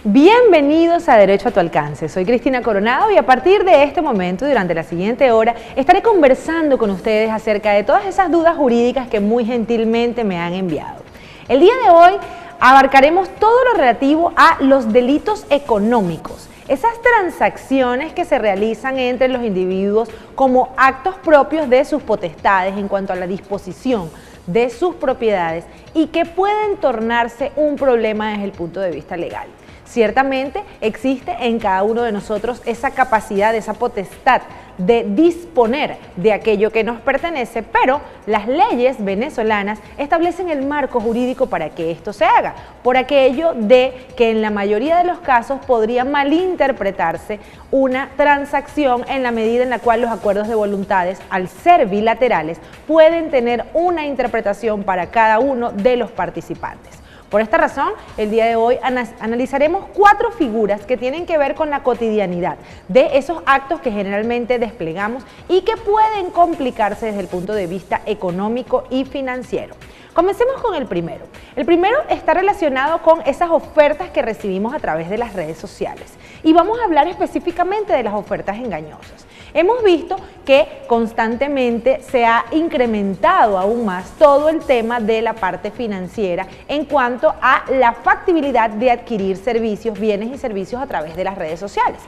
Bienvenidos a Derecho a tu Alcance. Soy Cristina Coronado y a partir de este momento, durante la siguiente hora, estaré conversando con ustedes acerca de todas esas dudas jurídicas que muy gentilmente me han enviado. El día de hoy abarcaremos todo lo relativo a los delitos económicos, esas transacciones que se realizan entre los individuos como actos propios de sus potestades en cuanto a la disposición de sus propiedades y que pueden tornarse un problema desde el punto de vista legal. Ciertamente existe en cada uno de nosotros esa capacidad, esa potestad de disponer de aquello que nos pertenece, pero las leyes venezolanas establecen el marco jurídico para que esto se haga, por aquello de que en la mayoría de los casos podría malinterpretarse una transacción en la medida en la cual los acuerdos de voluntades, al ser bilaterales, pueden tener una interpretación para cada uno de los participantes. Por esta razón, el día de hoy analizaremos 4 figuras que tienen que ver con la cotidianidad de esos actos que generalmente desplegamos y que pueden complicarse desde el punto de vista económico y financiero. Comencemos con el primero. El primero está relacionado con esas ofertas que recibimos a través de las redes sociales. Y vamos a hablar específicamente de las ofertas engañosas. Hemos visto que constantemente se ha incrementado aún más todo el tema de la parte financiera en cuanto a la factibilidad de adquirir servicios, bienes y servicios a través de las redes sociales.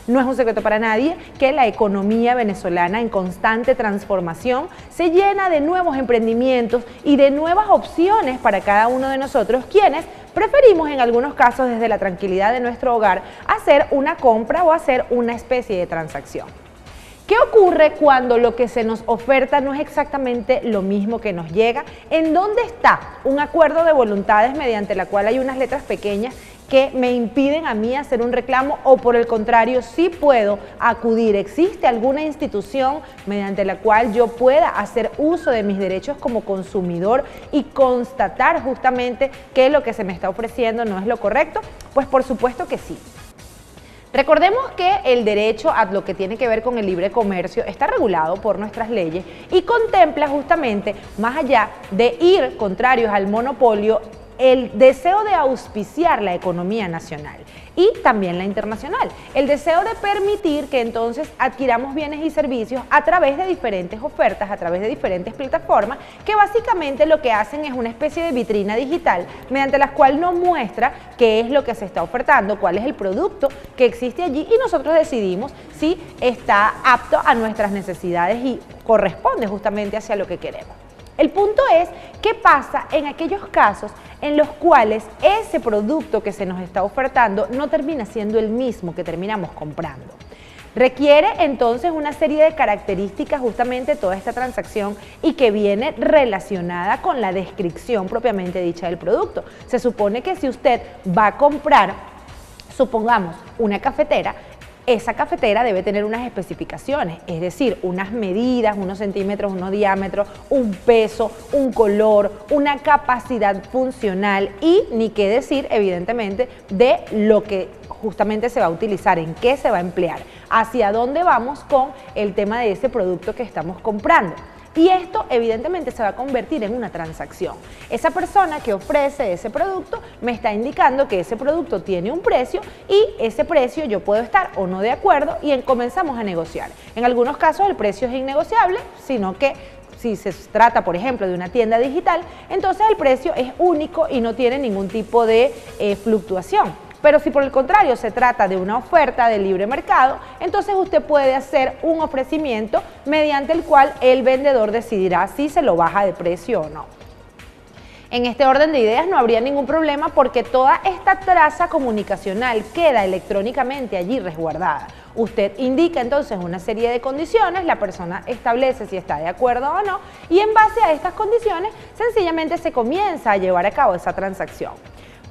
No es un secreto para nadie que la economía venezolana en constante transformación se llena de nuevos emprendimientos y de nuevas opciones para cada uno de nosotros, quienes preferimos en algunos casos desde la tranquilidad de nuestro hogar hacer una compra o hacer una especie de transacción. ¿Qué ocurre cuando lo que se nos oferta no es exactamente lo mismo que nos llega? ¿En dónde está un acuerdo de voluntades mediante la cual hay unas letras pequeñas que me impiden a mí hacer un reclamo o por el contrario sí puedo acudir? ¿Existe alguna institución mediante la cual yo pueda hacer uso de mis derechos como consumidor y constatar justamente que lo que se me está ofreciendo no es lo correcto? Pues por supuesto que sí. Recordemos que el derecho a lo que tiene que ver con el libre comercio está regulado por nuestras leyes y contempla justamente, más allá de ir contrarios al monopolio, el deseo de auspiciar la economía nacional y también la internacional, el deseo de permitir que entonces adquiramos bienes y servicios a través de diferentes ofertas, a través de diferentes plataformas que básicamente lo que hacen es una especie de vitrina digital mediante la cual nos muestra qué es lo que se está ofertando, cuál es el producto que existe allí y nosotros decidimos si está apto a nuestras necesidades y corresponde justamente hacia lo que queremos. El punto es, ¿qué pasa en aquellos casos en los cuales ese producto que se nos está ofertando no termina siendo el mismo que terminamos comprando? Requiere entonces una serie de características justamente toda esta transacción y que viene relacionada con la descripción propiamente dicha del producto. Se supone que si usted va a comprar, supongamos, una cafetera, esa cafetera debe tener unas especificaciones, es decir, unas medidas, unos centímetros, unos diámetros, un peso, un color, una capacidad funcional y ni qué decir, evidentemente, de lo que justamente se va a utilizar, en qué se va a emplear, hacia dónde vamos con el tema de ese producto que estamos comprando. Y esto evidentemente se va a convertir en una transacción. Esa persona que ofrece ese producto me está indicando que ese producto tiene un precio y ese precio yo puedo estar o no de acuerdo y comenzamos a negociar. En algunos casos el precio es innegociable, sino que si se trata, por ejemplo, de una tienda digital, entonces el precio es único y no tiene ningún tipo de fluctuación. Pero si por el contrario se trata de una oferta de libre mercado, entonces usted puede hacer un ofrecimiento mediante el cual el vendedor decidirá si se lo baja de precio o no. En este orden de ideas no habría ningún problema porque toda esta traza comunicacional queda electrónicamente allí resguardada. Usted indica entonces una serie de condiciones, la persona establece si está de acuerdo o no y en base a estas condiciones sencillamente se comienza a llevar a cabo esa transacción.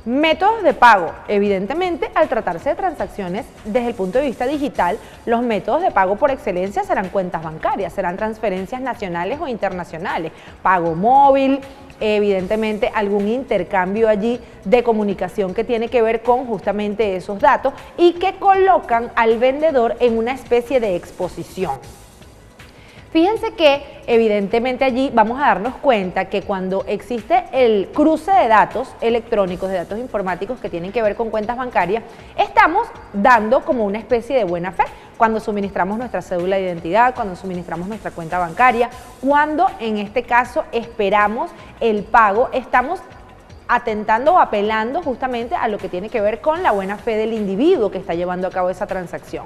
Métodos de pago. Evidentemente, al tratarse de transacciones desde el punto de vista digital, los métodos de pago por excelencia serán cuentas bancarias, serán transferencias nacionales o internacionales, pago móvil, evidentemente algún intercambio allí de comunicación que tiene que ver con justamente esos datos y que colocan al vendedor en una especie de exposición. Fíjense que evidentemente allí vamos a darnos cuenta que cuando existe el cruce de datos electrónicos, de datos informáticos que tienen que ver con cuentas bancarias, estamos dando como una especie de buena fe. Cuando suministramos nuestra cédula de identidad, cuando suministramos nuestra cuenta bancaria, cuando en este caso esperamos el pago, estamos atentando o apelando justamente a lo que tiene que ver con la buena fe del individuo que está llevando a cabo esa transacción.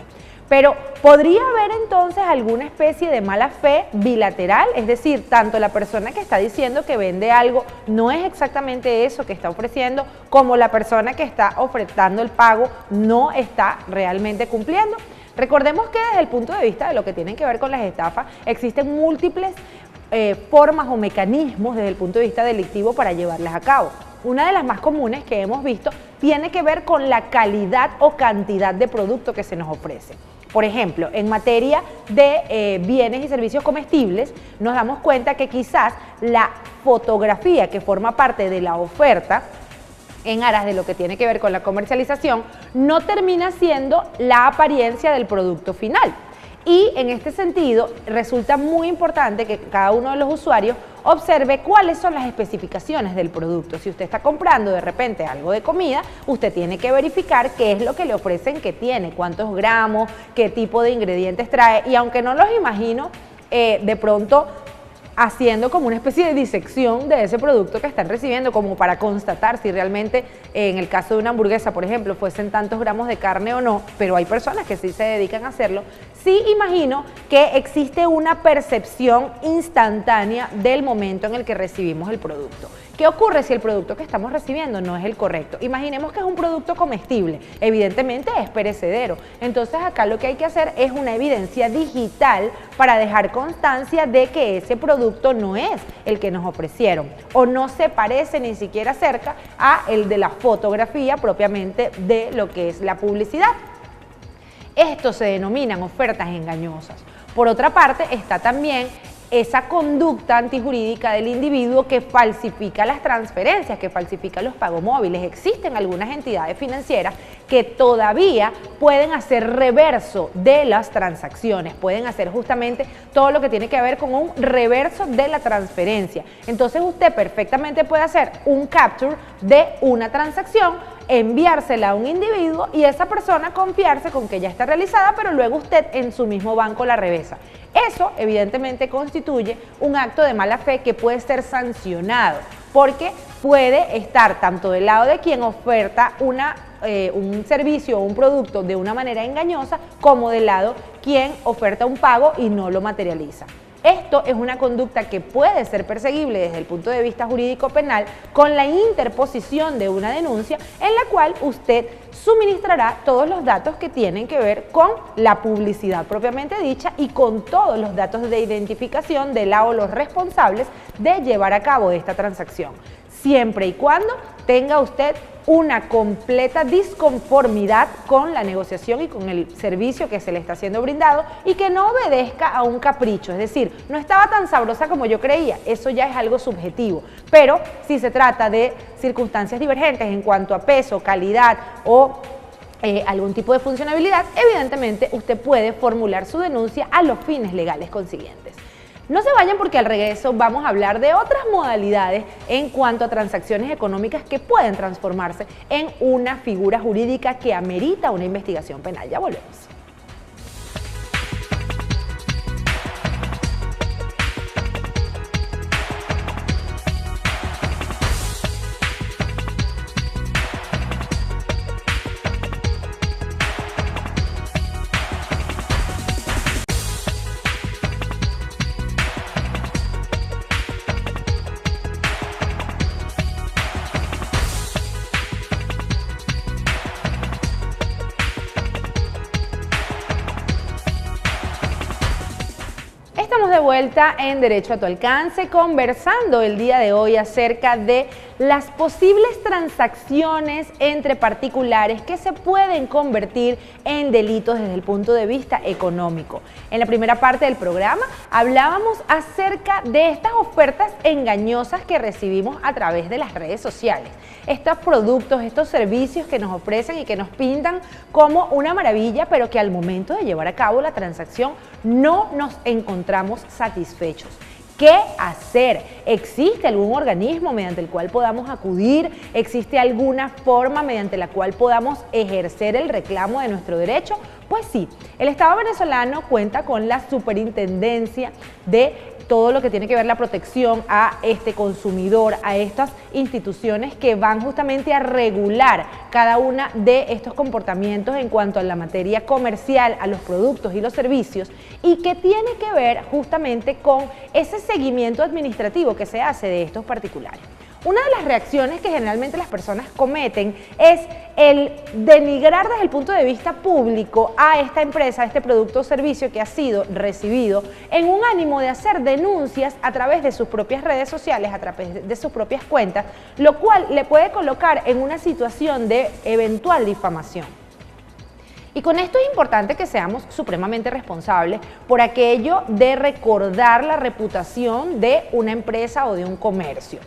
Pero podría haber entonces alguna especie de mala fe bilateral, es decir, tanto la persona que está diciendo que vende algo no es exactamente eso que está ofreciendo, como la persona que está ofertando el pago no está realmente cumpliendo. Recordemos que desde el punto de vista de lo que tienen que ver con las estafas, existen múltiples formas o mecanismos desde el punto de vista delictivo para llevarlas a cabo. Una de las más comunes que hemos visto tiene que ver con la calidad o cantidad de producto que se nos ofrece. Por ejemplo, en materia de bienes y servicios comestibles, nos damos cuenta que quizás la fotografía que forma parte de la oferta en aras de lo que tiene que ver con la comercialización, no termina siendo la apariencia del producto final. Y en este sentido, resulta muy importante que cada uno de los usuarios observe cuáles son las especificaciones del producto. Si usted está comprando de repente algo de comida, usted tiene que verificar qué es lo que le ofrecen que tiene, cuántos gramos, qué tipo de ingredientes trae. Y aunque no los imagino, de pronto haciendo como una especie de disección de ese producto que están recibiendo, como para constatar si realmente, en el caso de una hamburguesa, por ejemplo, fuesen tantos gramos de carne o no, pero hay personas que sí se dedican a hacerlo. Sí imagino que existe una percepción instantánea del momento en el que recibimos el producto. ¿Qué ocurre si el producto que estamos recibiendo no es el correcto? Imaginemos que es un producto comestible, evidentemente es perecedero. Entonces acá lo que hay que hacer es una evidencia digital para dejar constancia de que ese producto no es el que nos ofrecieron o no se parece ni siquiera cerca a el de la fotografía propiamente de lo que es la publicidad. Esto se denominan ofertas engañosas. Por otra parte, está también esa conducta antijurídica del individuo que falsifica las transferencias, que falsifica los pagomóviles. Existen algunas entidades financieras que todavía pueden hacer reverso de las transacciones, pueden hacer justamente todo lo que tiene que ver con un reverso de la transferencia. Entonces usted perfectamente puede hacer un capture de una transacción, enviársela a un individuo y esa persona confiarse con que ya está realizada, pero luego usted en su mismo banco la revesa. Eso evidentemente constituye un acto de mala fe que puede ser sancionado porque puede estar tanto del lado de quien oferta un servicio o un producto de una manera engañosa como del lado quien oferta un pago y no lo materializa. Esto es una conducta que puede ser perseguible desde el punto de vista jurídico penal con la interposición de una denuncia en la cual usted suministrará todos los datos que tienen que ver con la publicidad propiamente dicha y con todos los datos de identificación de la o los responsables de llevar a cabo esta transacción, siempre y cuando tenga usted una completa disconformidad con la negociación y con el servicio que se le está siendo brindado y que no obedezca a un capricho, es decir, no estaba tan sabrosa como yo creía, eso ya es algo subjetivo, pero si se trata de circunstancias divergentes en cuanto a peso, calidad o algún tipo de funcionabilidad, evidentemente usted puede formular su denuncia a los fines legales consiguientes. No se vayan porque al regreso vamos a hablar de otras modalidades en cuanto a transacciones económicas que pueden transformarse en una figura jurídica que amerita una investigación penal. Ya volvemos. Estamos de vuelta en Derecho a tu Alcance, conversando el día de hoy acerca de las posibles transacciones entre particulares que se pueden convertir en delitos desde el punto de vista económico. En la primera parte del programa hablábamos acerca de estas ofertas engañosas que recibimos a través de las redes sociales. Estos productos, estos servicios que nos ofrecen y que nos pintan como una maravilla, pero que al momento de llevar a cabo la transacción no nos encontramos satisfechos. ¿Qué hacer? ¿Existe algún organismo mediante el cual podamos acudir? ¿Existe alguna forma mediante la cual podamos ejercer el reclamo de nuestro derecho? Pues sí, el Estado venezolano cuenta con la superintendencia de todo lo que tiene que ver la protección a este consumidor, a estas instituciones que van justamente a regular cada una de estos comportamientos en cuanto a la materia comercial, a los productos y los servicios, y que tiene que ver justamente con ese seguimiento administrativo que se hace de estos particulares. Una de las reacciones que generalmente las personas cometen es el denigrar desde el punto de vista público a esta empresa, a este producto o servicio que ha sido recibido en un ánimo de hacer denuncias a través de sus propias redes sociales, a través de sus propias cuentas, lo cual le puede colocar en una situación de eventual difamación. Y con esto es importante que seamos supremamente responsables por aquello de recordar la reputación de una empresa o de un comercio.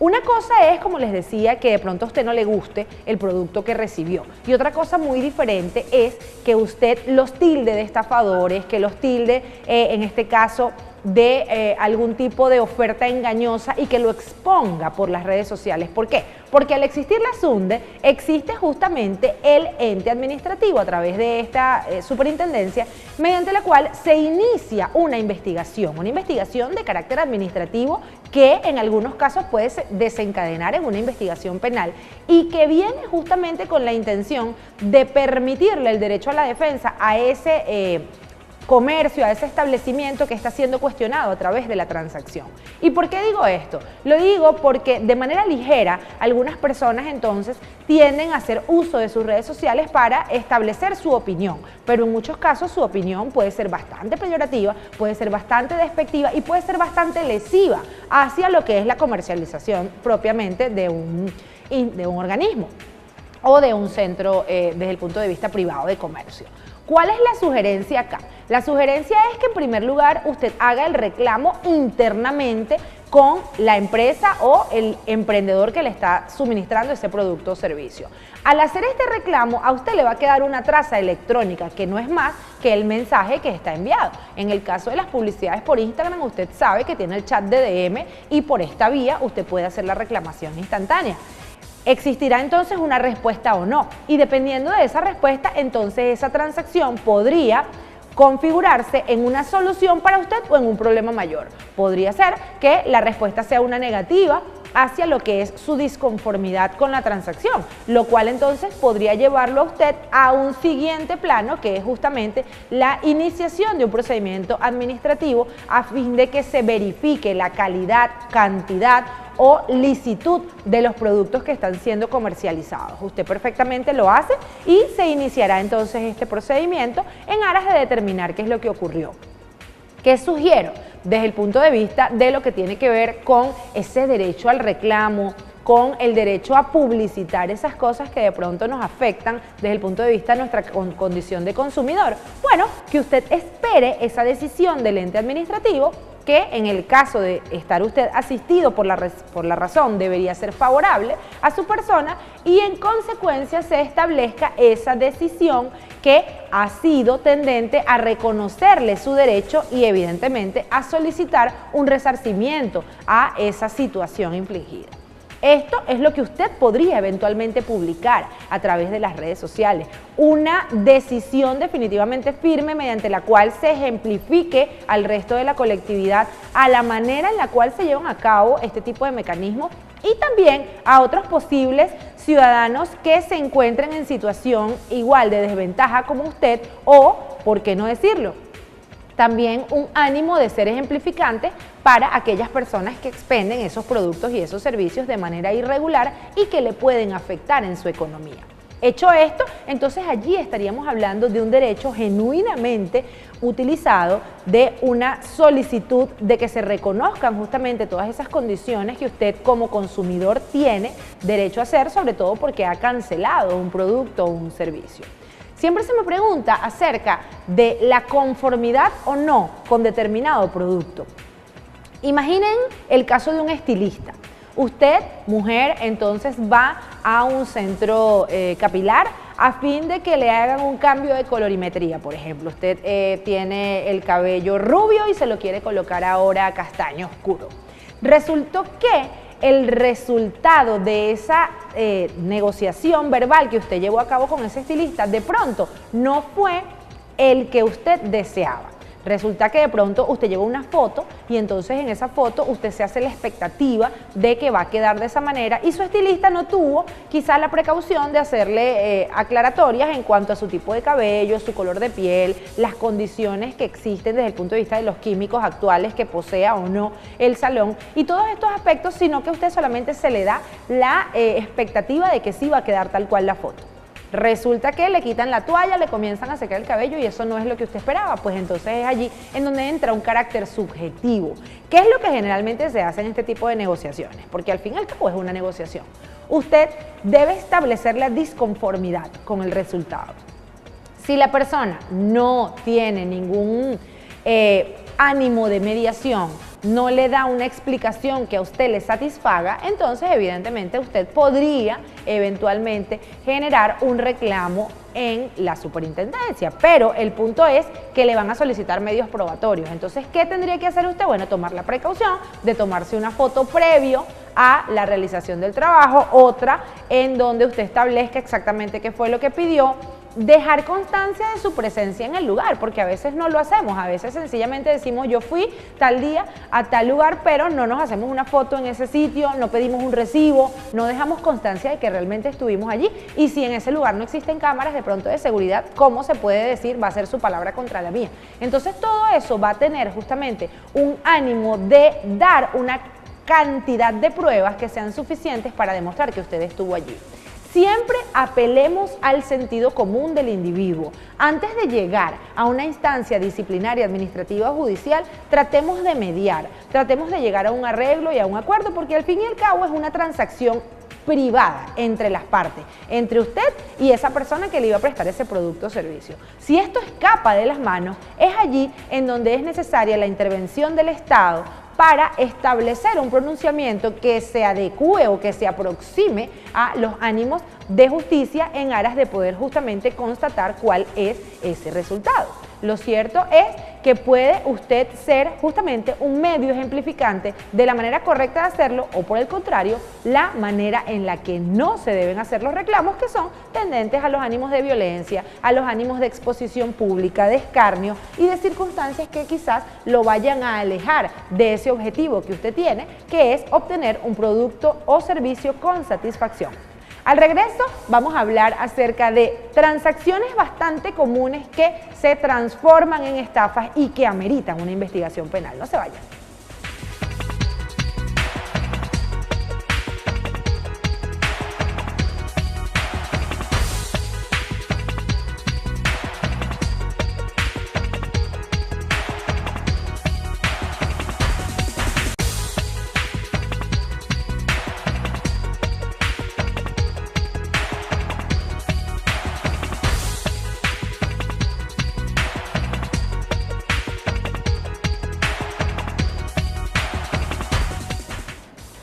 Una cosa es, como les decía, que de pronto a usted no le guste el producto que recibió. Y otra cosa muy diferente es que usted los tilde de estafadores, que los tilde, en este caso, de algún tipo de oferta engañosa y que lo exponga por las redes sociales. ¿Por qué? Porque al existir la SUNDE, existe justamente el ente administrativo a través de esta superintendencia, mediante la cual se inicia una investigación de carácter administrativo que en algunos casos puede desencadenar en una investigación penal y que viene justamente con la intención de permitirle el derecho a la defensa a ese comercio, a ese establecimiento que está siendo cuestionado a través de la transacción. ¿Y por qué digo esto? Lo digo porque de manera ligera algunas personas entonces tienden a hacer uso de sus redes sociales para establecer su opinión, pero en muchos casos su opinión puede ser bastante peyorativa, puede ser bastante despectiva y puede ser bastante lesiva hacia lo que es la comercialización propiamente de un organismo o de un centro desde el punto de vista privado de comercio. ¿Cuál es la sugerencia acá? La sugerencia es que en primer lugar usted haga el reclamo internamente con la empresa o el emprendedor que le está suministrando ese producto o servicio. Al hacer este reclamo, a usted le va a quedar una traza electrónica que no es más que el mensaje que está enviado. En el caso de las publicidades por Instagram, usted sabe que tiene el chat de DM y por esta vía usted puede hacer la reclamación instantánea. ¿Existirá entonces una respuesta o no? Y dependiendo de esa respuesta, entonces esa transacción podría configurarse en una solución para usted o en un problema mayor. Podría ser que la respuesta sea una negativa hacia lo que es su disconformidad con la transacción, lo cual entonces podría llevarlo a usted a un siguiente plano, que es justamente la iniciación de un procedimiento administrativo a fin de que se verifique la calidad, cantidad o licitud de los productos que están siendo comercializados. Usted perfectamente lo hace y se iniciará entonces este procedimiento en aras de determinar qué es lo que ocurrió. ¿Qué sugiero? Desde el punto de vista de lo que tiene que ver con ese derecho al reclamo, con el derecho a publicitar esas cosas que de pronto nos afectan desde el punto de vista de nuestra condición de consumidor. Bueno, que usted espere esa decisión del ente administrativo que en el caso de estar usted asistido por la razón debería ser favorable a su persona y en consecuencia se establezca esa decisión que ha sido tendente a reconocerle su derecho y evidentemente a solicitar un resarcimiento a esa situación infligida. Esto es lo que usted podría eventualmente publicar a través de las redes sociales. Una decisión definitivamente firme mediante la cual se ejemplifique al resto de la colectividad a la manera en la cual se llevan a cabo este tipo de mecanismos y también a otros posibles ciudadanos que se encuentren en situación igual de desventaja como usted o, ¿por qué no decirlo?, también un ánimo de ser ejemplificante para aquellas personas que expenden esos productos y esos servicios de manera irregular y que le pueden afectar en su economía. Hecho esto, entonces allí estaríamos hablando de un derecho genuinamente utilizado, de una solicitud de que se reconozcan justamente todas esas condiciones que usted como consumidor tiene derecho a hacer, sobre todo porque ha cancelado un producto o un servicio. Siempre se me pregunta acerca de la conformidad o no con determinado producto. Imaginen el caso de un estilista. Usted, mujer, entonces va a un centro capilar a fin de que le hagan un cambio de colorimetría. Por ejemplo, usted tiene el cabello rubio y se lo quiere colocar ahora castaño oscuro. Resultó que el resultado de esa negociación verbal que usted llevó a cabo con ese estilista, de pronto no fue el que usted deseaba. Resulta que de pronto usted lleva una foto y entonces en esa foto usted se hace la expectativa de que va a quedar de esa manera y su estilista no tuvo quizás la precaución de hacerle aclaratorias en cuanto a su tipo de cabello, su color de piel, las condiciones que existen desde el punto de vista de los químicos actuales que posea o no el salón y todos estos aspectos, sino que a usted solamente se le da la expectativa de que sí va a quedar tal cual la foto. Resulta que le quitan la toalla, le comienzan a secar el cabello y eso no es lo que usted esperaba, pues entonces es allí en donde entra un carácter subjetivo. ¿Qué es lo que generalmente se hace en este tipo de negociaciones? Porque al fin y al cabo es una negociación. Usted debe establecer la disconformidad con el resultado. Si la persona no tiene ningún ánimo de mediación, no le da una explicación que a usted le satisfaga, entonces evidentemente usted podría eventualmente generar un reclamo en la superintendencia, pero el punto es que le van a solicitar medios probatorios. Entonces, ¿qué tendría que hacer usted? Bueno, tomar la precaución de tomarse una foto previo a la realización del trabajo, otra en donde usted establezca exactamente qué fue lo que pidió, dejar constancia de su presencia en el lugar, porque a veces no lo hacemos, a veces sencillamente decimos yo fui tal día a tal lugar, pero no nos hacemos una foto en ese sitio, no pedimos un recibo, no dejamos constancia de que realmente estuvimos allí y si en ese lugar no existen cámaras de pronto de seguridad, ¿cómo se puede decir? Va a ser su palabra contra la mía. Entonces todo eso va a tener justamente un ánimo de dar una cantidad de pruebas que sean suficientes para demostrar que usted estuvo allí. Siempre apelemos al sentido común del individuo. Antes de llegar a una instancia disciplinaria, administrativa o judicial, tratemos de mediar, tratemos de llegar a un arreglo y a un acuerdo, porque al fin y al cabo es una transacción privada entre las partes, entre usted y esa persona que le iba a prestar ese producto o servicio. Si esto escapa de las manos, es allí en donde es necesaria la intervención del Estado para establecer un pronunciamiento que se adecue o que se aproxime a los ánimos de justicia en aras de poder justamente constatar cuál es ese resultado. Lo cierto es que puede usted ser justamente un medio ejemplificante de la manera correcta de hacerlo o por el contrario, la manera en la que no se deben hacer los reclamos que son tendentes a los ánimos de violencia, a los ánimos de exposición pública, de escarnio y de circunstancias que quizás lo vayan a alejar de ese objetivo que usted tiene, que es obtener un producto o servicio con satisfacción. Al regreso vamos a hablar acerca de transacciones bastante comunes que se transforman en estafas y que ameritan una investigación penal. No se vayan.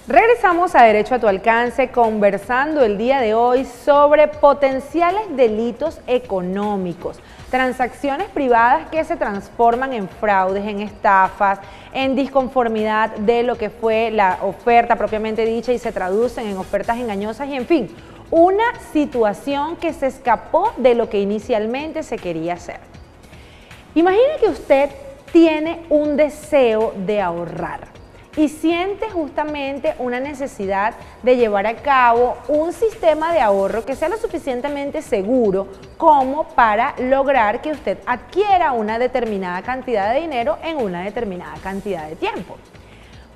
Regresamos a Derecho a tu Alcance, conversando el día de hoy sobre potenciales delitos económicos, transacciones privadas que se transforman en fraudes, en estafas, en disconformidad de lo que fue la oferta propiamente dicha y se traducen en ofertas engañosas y en fin, una situación que se escapó de lo que inicialmente se quería hacer. Imagine que usted tiene un deseo de ahorrar y siente justamente una necesidad de llevar a cabo un sistema de ahorro que sea lo suficientemente seguro como para lograr que usted adquiera una determinada cantidad de dinero en una determinada cantidad de tiempo.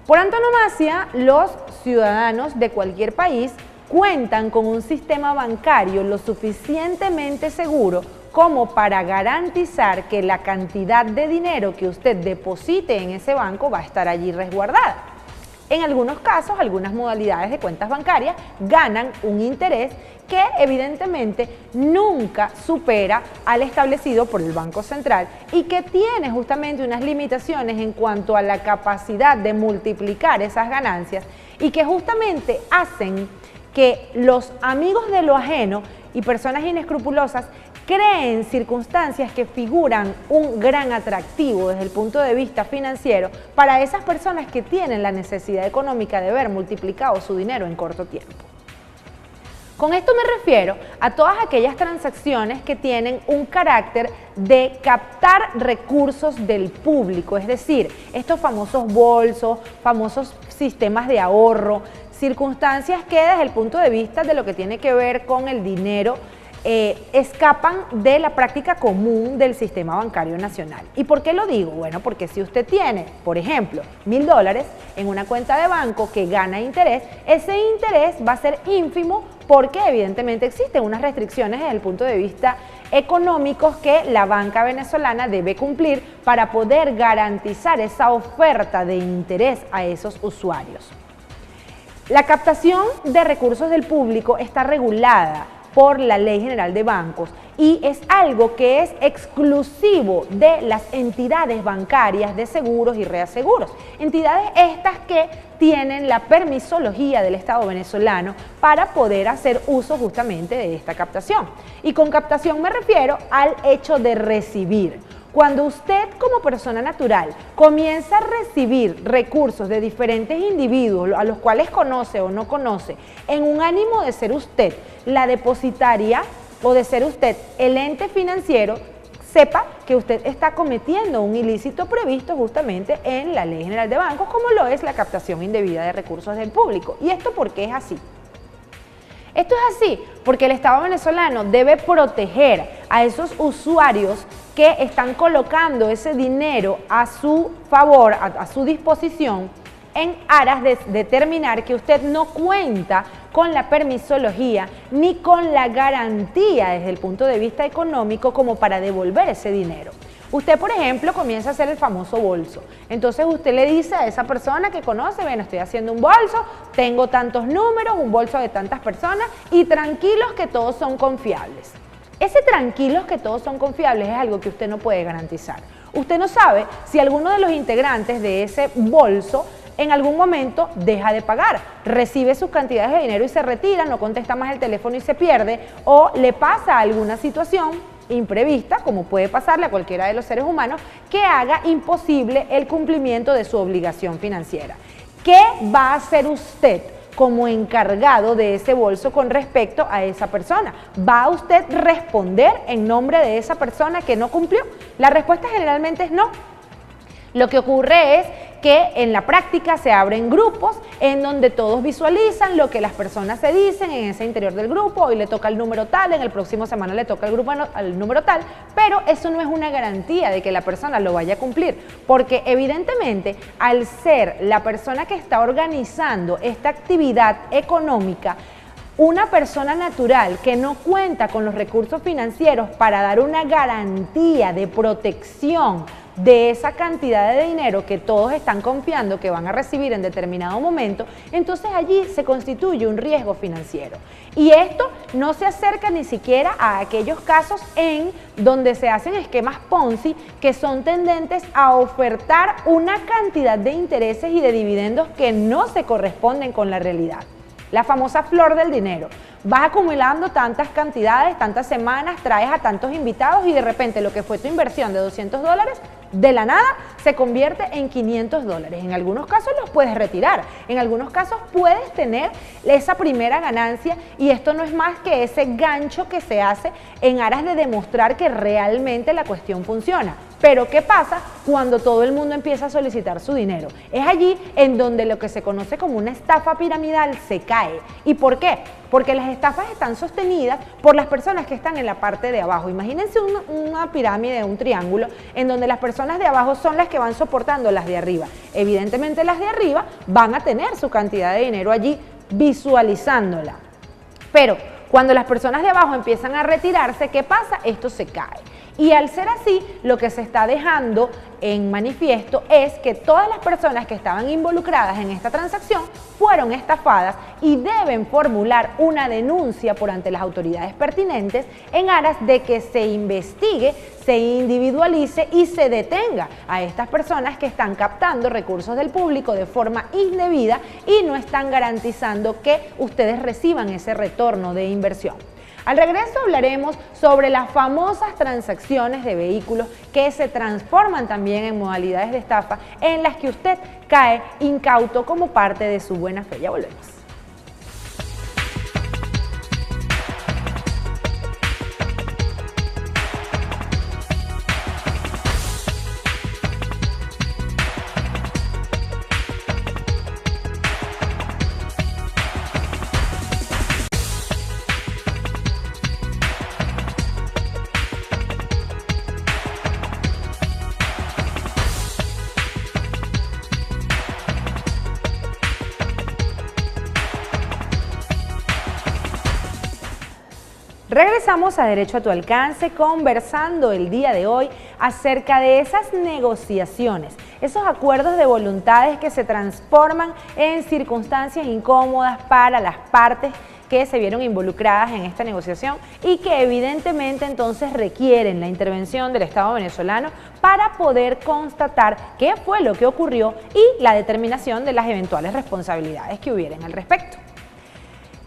Por antonomasia, los ciudadanos de cualquier país cuentan con un sistema bancario lo suficientemente seguro como para garantizar que la cantidad de dinero que usted deposite en ese banco va a estar allí resguardada. En algunos casos, algunas modalidades de cuentas bancarias ganan un interés que evidentemente nunca supera al establecido por el Banco Central y que tiene justamente unas limitaciones en cuanto a la capacidad de multiplicar esas ganancias y que justamente hacen que los amigos de lo ajeno y personas inescrupulosas creen circunstancias que figuran un gran atractivo desde el punto de vista financiero para esas personas que tienen la necesidad económica de ver multiplicado su dinero en corto tiempo. Con esto me refiero a todas aquellas transacciones que tienen un carácter de captar recursos del público, es decir, estos famosos bolsos, famosos sistemas de ahorro, circunstancias que desde el punto de vista de lo que tiene que ver con el dinero escapan de la práctica común del sistema bancario nacional. ¿Y por qué lo digo? Bueno, porque si usted tiene, por ejemplo, $1000 en una cuenta de banco que gana interés, ese interés va a ser ínfimo porque evidentemente existen unas restricciones desde el punto de vista económicos que la banca venezolana debe cumplir para poder garantizar esa oferta de interés a esos usuarios. La captación de recursos del público está regulada por la Ley General de Bancos y es algo que es exclusivo de las entidades bancarias de seguros y reaseguros. Entidades estas que tienen la permisología del Estado venezolano para poder hacer uso justamente de esta captación. Y con captación me refiero al hecho de recibir. Cuando usted como persona natural comienza a recibir recursos de diferentes individuos a los cuales conoce o no conoce, en un ánimo de ser usted la depositaria o de ser usted el ente financiero, sepa que usted está cometiendo un ilícito previsto justamente en la Ley General de Bancos, como lo es la captación indebida de recursos del público. ¿Y esto por qué es así? Esto es así porque el Estado venezolano debe proteger a esos usuarios que están colocando ese dinero a su favor, a su disposición, en aras de determinar que usted no cuenta con la permisología ni con la garantía desde el punto de vista económico como para devolver ese dinero. Usted, por ejemplo, comienza a hacer el famoso bolso. Entonces usted le dice a esa persona que conoce, bueno, estoy haciendo un bolso, tengo tantos números, un bolso de tantas personas y tranquilos que todos son confiables. Ese tranquilos que todos son confiables es algo que usted no puede garantizar. Usted no sabe si alguno de los integrantes de ese bolso en algún momento deja de pagar, recibe sus cantidades de dinero y se retira, no contesta más el teléfono y se pierde, o le pasa alguna situación imprevista, como puede pasarle a cualquiera de los seres humanos, que haga imposible el cumplimiento de su obligación financiera. ¿Qué va a hacer usted como encargado de ese bolso con respecto a esa persona? ¿Va a usted responder en nombre de esa persona que no cumplió? La respuesta generalmente es no. Lo que ocurre es que en la práctica se abren grupos en donde todos visualizan lo que las personas se dicen en ese interior del grupo. Hoy le toca el número tal, en el próximo semana le toca el grupo al número tal, pero eso no es una garantía de que la persona lo vaya a cumplir, porque evidentemente al ser la persona que está organizando esta actividad económica, una persona natural que no cuenta con los recursos financieros para dar una garantía de protección de esa cantidad de dinero que todos están confiando que van a recibir en determinado momento, entonces allí se constituye un riesgo financiero. Y esto no se acerca ni siquiera a aquellos casos en donde se hacen esquemas Ponzi que son tendentes a ofertar una cantidad de intereses y de dividendos que no se corresponden con la realidad. La famosa flor del dinero. Vas acumulando tantas cantidades, tantas semanas, traes a tantos invitados y de repente lo que fue tu inversión de $200, de la nada se convierte en $500. En algunos casos los puedes retirar, en algunos casos puedes tener esa primera ganancia y esto no es más que ese gancho que se hace en aras de demostrar que realmente la cuestión funciona. Pero ¿qué pasa cuando todo el mundo empieza a solicitar su dinero? Es allí en donde lo que se conoce como una estafa piramidal se cae. ¿Y por qué? Porque las estafas están sostenidas por las personas que están en la parte de abajo. Imagínense una pirámide, un triángulo, en donde las personas de abajo son las que van soportando las de arriba. Evidentemente las de arriba van a tener su cantidad de dinero allí visualizándola. Pero cuando las personas de abajo empiezan a retirarse, ¿qué pasa? Esto se cae. Y al ser así, lo que se está dejando en manifiesto es que todas las personas que estaban involucradas en esta transacción fueron estafadas y deben formular una denuncia por ante las autoridades pertinentes en aras de que se investigue, se individualice y se detenga a estas personas que están captando recursos del público de forma indebida y no están garantizando que ustedes reciban ese retorno de inversión. Al regreso hablaremos sobre las famosas transacciones de vehículos que se transforman también en modalidades de estafa en las que usted cae incauto como parte de su buena fe. Ya volvemos. Regresamos a Derecho a tu Alcance, conversando el día de hoy acerca de esas negociaciones, esos acuerdos de voluntades que se transforman en circunstancias incómodas para las partes que se vieron involucradas en esta negociación y que evidentemente entonces requieren la intervención del Estado venezolano para poder constatar qué fue lo que ocurrió y la determinación de las eventuales responsabilidades que hubieran al respecto.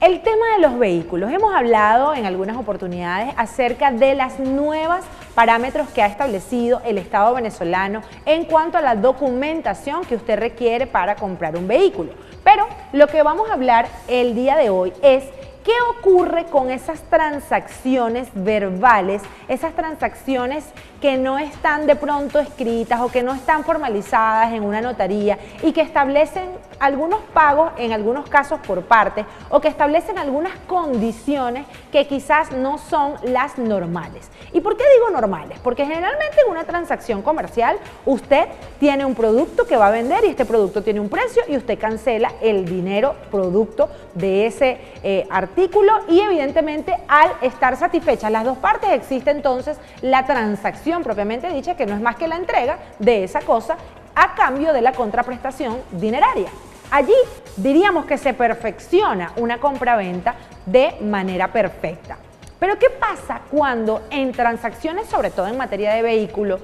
El tema de los vehículos. Hemos hablado en algunas oportunidades acerca de los nuevos parámetros que ha establecido el Estado venezolano en cuanto a la documentación que usted requiere para comprar un vehículo. Pero lo que vamos a hablar el día de hoy es ¿qué ocurre con esas transacciones verbales, esas transacciones que no están de pronto escritas o que no están formalizadas en una notaría y que establecen algunos pagos, en algunos casos por parte, o que establecen algunas condiciones que quizás no son las normales? ¿Y por qué digo normales? Porque generalmente en una transacción comercial usted tiene un producto que va a vender y este producto tiene un precio y usted cancela el dinero producto de ese artículo y evidentemente al estar satisfechas las dos partes existe entonces la transacción propiamente dicha, que no es más que la entrega de esa cosa a cambio de la contraprestación dineraria. Allí diríamos que se perfecciona una compraventa de manera perfecta. Pero ¿qué pasa cuando en transacciones, sobre todo en materia de vehículo,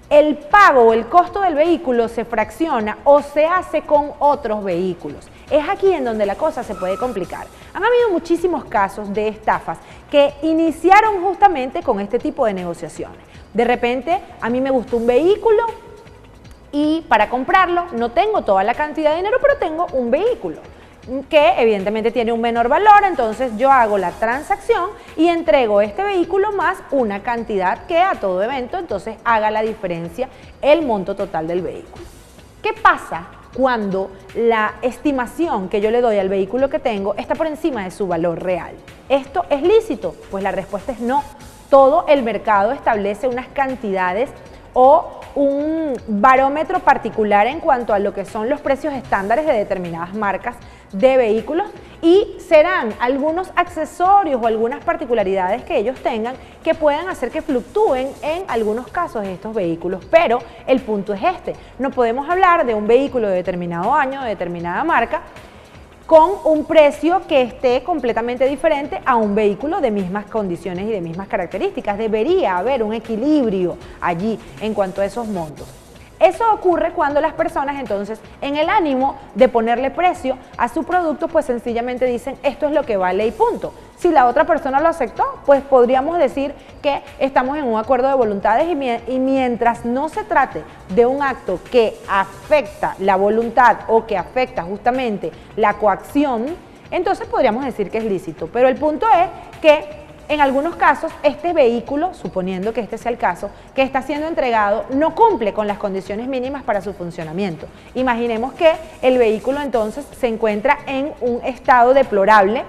el pago o el costo del vehículo se fracciona o se hace con otros vehículos? Es aquí en donde la cosa se puede complicar. Han habido muchísimos casos de estafas que iniciaron justamente con este tipo de negociaciones. De repente, a mí me gustó un vehículo y para comprarlo no tengo toda la cantidad de dinero, pero tengo un vehículo que evidentemente tiene un menor valor, entonces yo hago la transacción y entrego este vehículo más una cantidad que a todo evento entonces haga la diferencia el monto total del vehículo. ¿Qué pasa cuando la estimación que yo le doy al vehículo que tengo está por encima de su valor real? ¿Esto es lícito? Pues la respuesta es no. Todo el mercado establece unas cantidades o un barómetro particular en cuanto a lo que son los precios estándares de determinadas marcas de vehículos y serán algunos accesorios o algunas particularidades que ellos tengan que puedan hacer que fluctúen en algunos casos estos vehículos, pero el punto es este: no podemos hablar de un vehículo de determinado año, de determinada marca, con un precio que esté completamente diferente a un vehículo de mismas condiciones y de mismas características. Debería haber un equilibrio allí en cuanto a esos montos. Eso ocurre cuando las personas entonces, en el ánimo de ponerle precio a su producto, pues sencillamente dicen esto es lo que vale y punto. Si la otra persona lo aceptó, pues podríamos decir que estamos en un acuerdo de voluntades y mientras no se trate de un acto que afecta la voluntad o que afecta justamente la coacción, entonces podríamos decir que es lícito. Pero el punto es que en algunos casos, este vehículo, suponiendo que este sea el caso, que está siendo entregado, no cumple con las condiciones mínimas para su funcionamiento. Imaginemos que el vehículo entonces se encuentra en un estado deplorable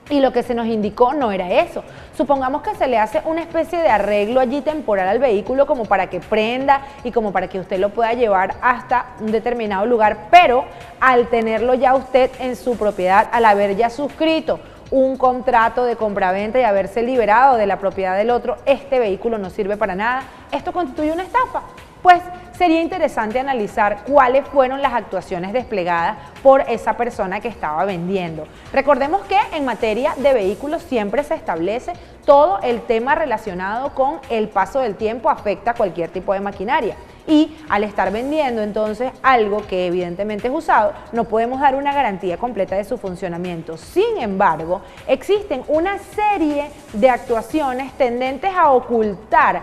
y lo que se nos indicó no era eso. Supongamos que se le hace una especie de arreglo allí temporal al vehículo como para que prenda y como para que usted lo pueda llevar hasta un determinado lugar, pero al tenerlo ya usted en su propiedad, al haber ya suscrito un contrato de compraventa y haberse liberado de la propiedad del otro, este vehículo no sirve para nada, ¿esto constituye una estafa? Pues sería interesante analizar cuáles fueron las actuaciones desplegadas por esa persona que estaba vendiendo. Recordemos que en materia de vehículos siempre se establece todo el tema relacionado con el paso del tiempo afecta a cualquier tipo de maquinaria. Y al estar vendiendo entonces algo que evidentemente es usado, no podemos dar una garantía completa de su funcionamiento. Sin embargo, existen una serie de actuaciones tendentes a ocultar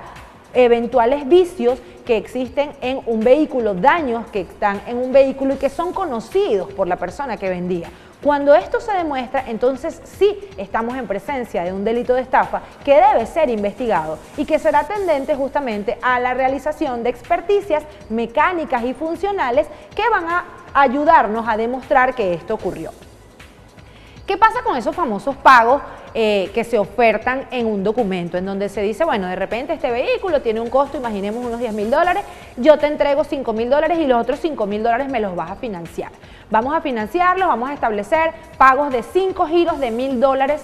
eventuales vicios que existen en un vehículo, daños que están en un vehículo y que son conocidos por la persona que vendía. Cuando esto se demuestra, entonces sí estamos en presencia de un delito de estafa que debe ser investigado y que será tendente justamente a la realización de experticias mecánicas y funcionales que van a ayudarnos a demostrar que esto ocurrió. ¿Qué pasa con esos famosos pagos que se ofertan en un documento en donde se dice, bueno, de repente este vehículo tiene un costo, imaginemos unos $10.000, yo te entrego $5.000 y los otros $5.000 me los vas a financiar? Vamos a financiarlos, vamos a establecer pagos de 5 giros de $1.000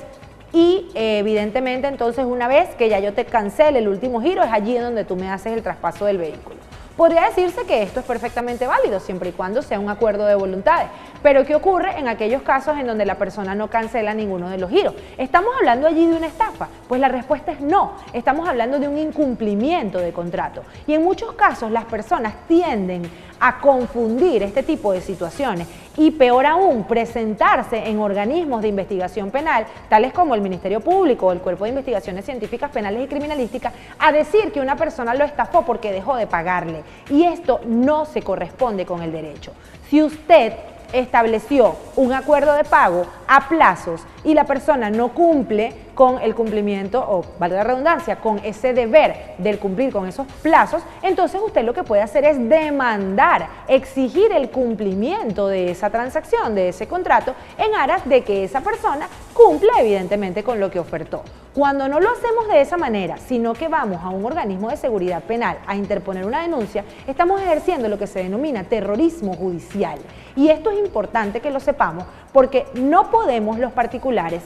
y evidentemente entonces una vez que ya yo te cancele el último giro es allí en donde tú me haces el traspaso del vehículo. Podría decirse que esto es perfectamente válido siempre y cuando sea un acuerdo de voluntades, pero ¿qué ocurre en aquellos casos en donde la persona no cancela ninguno de los giros? ¿Estamos hablando allí de una estafa? Pues la respuesta es no, estamos hablando de un incumplimiento de contrato y en muchos casos las personas tienden a confundir este tipo de situaciones y peor aún presentarse en organismos de investigación penal, tales como el Ministerio Público o el Cuerpo de Investigaciones Científicas Penales y Criminalísticas, a decir que una persona lo estafó porque dejó de pagarle y esto no se corresponde con el derecho. Si usted estableció un acuerdo de pago a plazos y la persona no cumple con el cumplimiento, o valga la redundancia, con ese deber del cumplir con esos plazos, entonces usted lo que puede hacer es demandar, exigir el cumplimiento de esa transacción, de ese contrato, en aras de que esa persona cumpla evidentemente con lo que ofertó. Cuando no lo hacemos de esa manera, sino que vamos a un organismo de seguridad penal a interponer una denuncia, estamos ejerciendo lo que se denomina terrorismo judicial. Y esto es importante que lo sepamos porque no podemos los particulares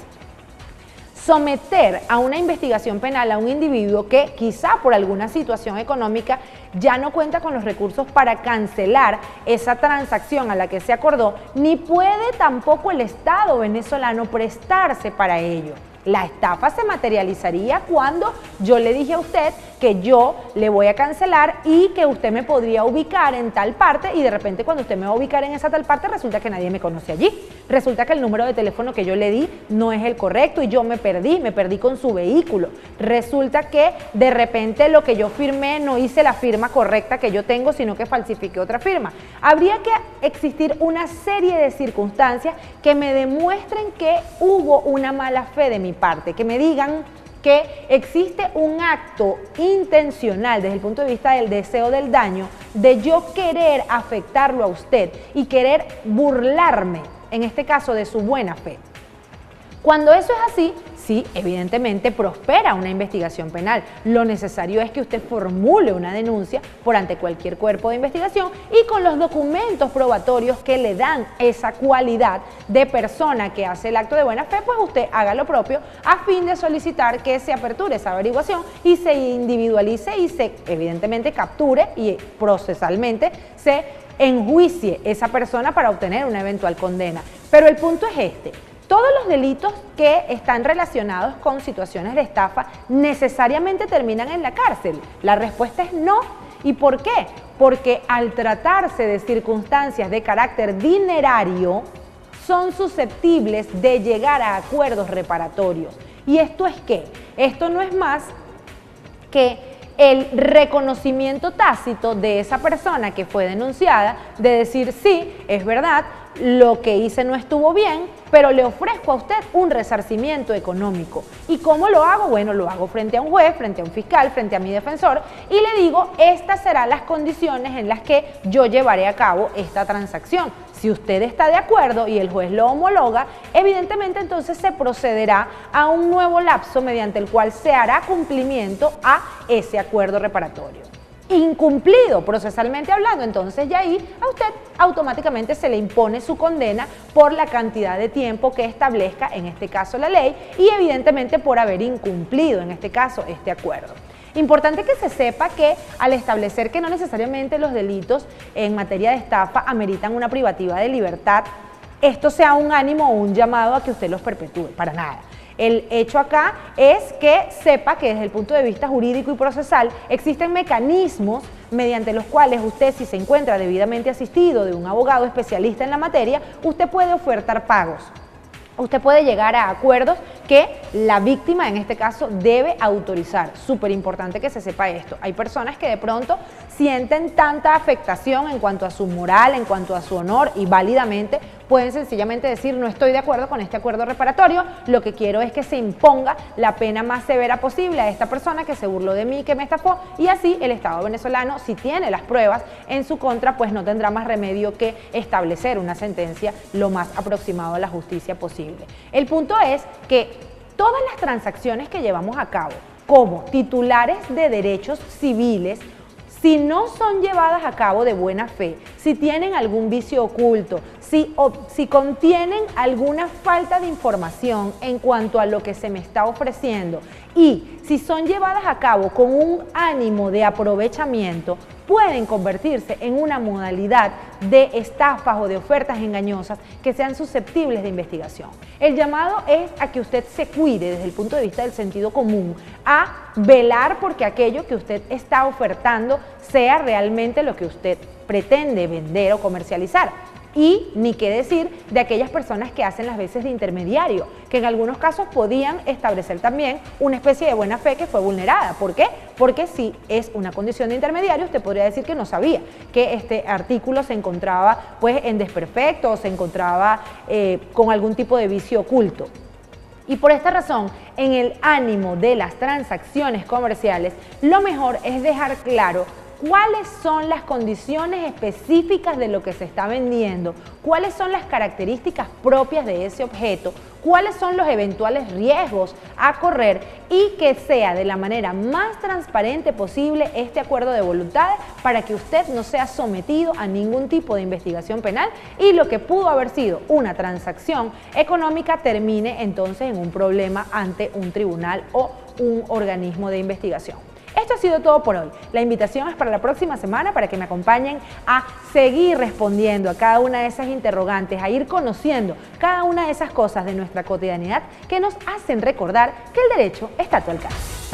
someter a una investigación penal a un individuo que quizá por alguna situación económica ya no cuenta con los recursos para cancelar esa transacción a la que se acordó, ni puede tampoco el Estado venezolano prestarse para ello. La estafa se materializaría cuando yo le dije a usted que yo le voy a cancelar y que usted me podría ubicar en tal parte y de repente cuando usted me va a ubicar en esa tal parte resulta que nadie me conoce allí. Resulta que el número de teléfono que yo le di no es el correcto y yo me perdí con su vehículo. Resulta que de repente lo que yo firmé no hice la firma correcta que yo tengo, sino que falsifiqué otra firma. Habría que existir una serie de circunstancias que me demuestren que hubo una mala fe de mi parte, que me digan que existe un acto intencional desde el punto de vista del deseo del daño, de yo querer afectarlo a usted y querer burlarme, en este caso, de su buena fe. Cuando eso es así, sí, evidentemente prospera una investigación penal. Lo necesario es que usted formule una denuncia por ante cualquier cuerpo de investigación y con los documentos probatorios que le dan esa cualidad de persona que hace el acto de buena fe, pues usted haga lo propio a fin de solicitar que se aperture esa averiguación y se individualice y se evidentemente capture y procesalmente se enjuicie esa persona para obtener una eventual condena. Pero el punto es este. Todos los delitos que están relacionados con situaciones de estafa necesariamente terminan en la cárcel. La respuesta es no. ¿Y por qué? Porque al tratarse de circunstancias de carácter dinerario, son susceptibles de llegar a acuerdos reparatorios. ¿Y esto es qué? Esto no es más que el reconocimiento tácito de esa persona que fue denunciada, de decir, sí, es verdad, lo que hice no estuvo bien, pero le ofrezco a usted un resarcimiento económico. ¿Y cómo lo hago? Bueno, lo hago frente a un juez, frente a un fiscal, frente a mi defensor y le digo, estas serán las condiciones en las que yo llevaré a cabo esta transacción. Si usted está de acuerdo y el juez lo homologa, evidentemente entonces se procederá a un nuevo lapso mediante el cual se hará cumplimiento a ese acuerdo reparatorio. incumplido procesalmente hablando, entonces ya ahí a usted automáticamente se le impone su condena por la cantidad de tiempo que establezca, en este caso la ley, y evidentemente por haber incumplido, en este caso, este acuerdo. Importante que se sepa que al establecer que no necesariamente los delitos en materia de estafa ameritan una privativa de libertad, esto sea un ánimo o un llamado a que usted los perpetúe, para nada. El hecho acá es que sepa que desde el punto de vista jurídico y procesal existen mecanismos mediante los cuales usted, si se encuentra debidamente asistido de un abogado especialista en la materia, usted puede ofertar pagos. Usted puede llegar a acuerdos que la víctima, en este caso, debe autorizar. Súper importante que se sepa esto. Hay personas que de pronto sienten tanta afectación en cuanto a su moral, en cuanto a su honor, y válidamente pueden sencillamente decir: no estoy de acuerdo con este acuerdo reparatorio, lo que quiero es que se imponga la pena más severa posible a esta persona que se burló de mí, que me estafó, y así el Estado venezolano, si tiene las pruebas en su contra, pues no tendrá más remedio que establecer una sentencia lo más aproximado a la justicia posible. El punto es que todas las transacciones que llevamos a cabo como titulares de derechos civiles, si no son llevadas a cabo de buena fe, si tienen algún vicio oculto, si contienen alguna falta de información en cuanto a lo que se me está ofreciendo, y si son llevadas a cabo con un ánimo de aprovechamiento, pueden convertirse en una modalidad de estafas o de ofertas engañosas que sean susceptibles de investigación. El llamado es a que usted se cuide desde el punto de vista del sentido común, a velar porque aquello que usted está ofertando sea realmente lo que usted pretende vender o comercializar. Y ni qué decir de aquellas personas que hacen las veces de intermediario, que en algunos casos podían establecer también una especie de buena fe que fue vulnerada. ¿Por qué? Porque si es una condición de intermediario, usted podría decir que no sabía que este artículo se encontraba pues en desperfecto o se encontraba con algún tipo de vicio oculto. Y por esta razón, en el ánimo de las transacciones comerciales, lo mejor es dejar claro cuáles son las condiciones específicas de lo que se está vendiendo, cuáles son las características propias de ese objeto, cuáles son los eventuales riesgos a correr, y que sea de la manera más transparente posible este acuerdo de voluntades para que usted no sea sometido a ningún tipo de investigación penal y lo que pudo haber sido una transacción económica termine entonces en un problema ante un tribunal o un organismo de investigación. Esto ha sido todo por hoy. La invitación es para la próxima semana para que me acompañen a seguir respondiendo a cada una de esas interrogantes, a ir conociendo cada una de esas cosas de nuestra cotidianidad que nos hacen recordar que el derecho está a tu alcance.